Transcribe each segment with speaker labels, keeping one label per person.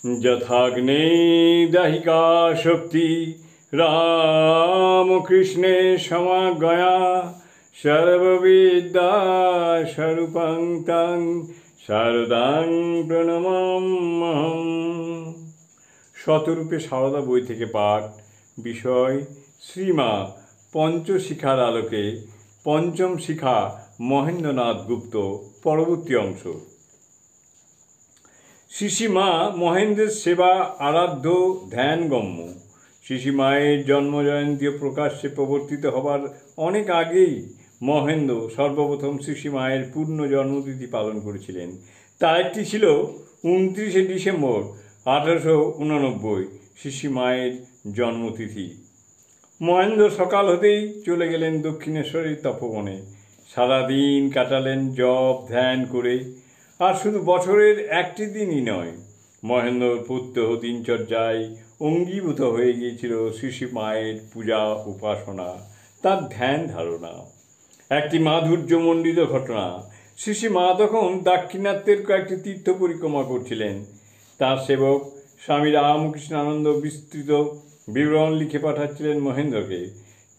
Speaker 1: যথাগ্নে দাহিকা শক্তি রামকৃষ্ণে সমাগয়া সর্ববিদ্যা স্বরূপং তং শারদাং প্রণমাম্যহম। শতরূপে সারদা বই থেকে পাঠ। বিষয় শ্রীমা পঞ্চশিখার আলোকে পঞ্চম শিখা মহেন্দ্রনাথ গুপ্ত। পরবর্তী অংশ। শ্রীশ্রীমা মহেন্দ্রের সেবা আরাধ্য ধ্যানগম্য। শ্রীশ্রীমায়ের জন্মজয়ন্তী প্রকাশ্যে প্রবর্তিত হবার অনেক আগেই মহেন্দ্র সর্বপ্রথম শ্রীশ্রীমায়ের পূর্ণ জন্মতিথি পালন করেছিলেন। তা একটি ছিল 29শে ডিসেম্বর 1889, শ্রীশ্রীমায়ের জন্মতিথি। মহেন্দ্র সকাল হতেই চলে গেলেন দক্ষিণেশ্বরের তপবনে। সারাদিন কাটালেন জপ ধ্যান করে। আর শুধু বছরের একটি দিনই নয়, মহেন্দ্রর প্রত্যহ দিনচর্যায় অঙ্গীভূত হয়ে গিয়েছিল শ্রীশ্রীমায়ের পূজা উপাসনা, তার ধ্যান ধারণা। একটি মাধুর্যমণ্ডিত ঘটনা। শ্রীশ্রীমা তখন দাক্ষিণাত্যের কয়েকটি তীর্থ পরিক্রমা করছিলেন। তাঁর সেবক স্বামী রামকৃষ্ণানন্দ বিস্তৃত বিবরণ লিখে পাঠাচ্ছিলেন মহেন্দ্রকে।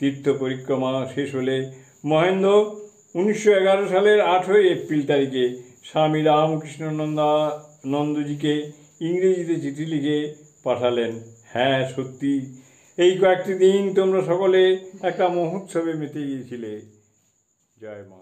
Speaker 1: তীর্থ পরিক্রমা শেষ হলে মহেন্দ্র 1911 সালের 8 এপ্রিল তারিখে স্বামী রামকৃষ্ণানন্দজিকে ইংরেজিতে চিঠি লিখে পাঠালেন, হ্যাঁ সত্যি এই কয়েকটি দিন তোমরা সকলে একটা মহোৎসবে মেতে গিয়েছিলে। জয় মা।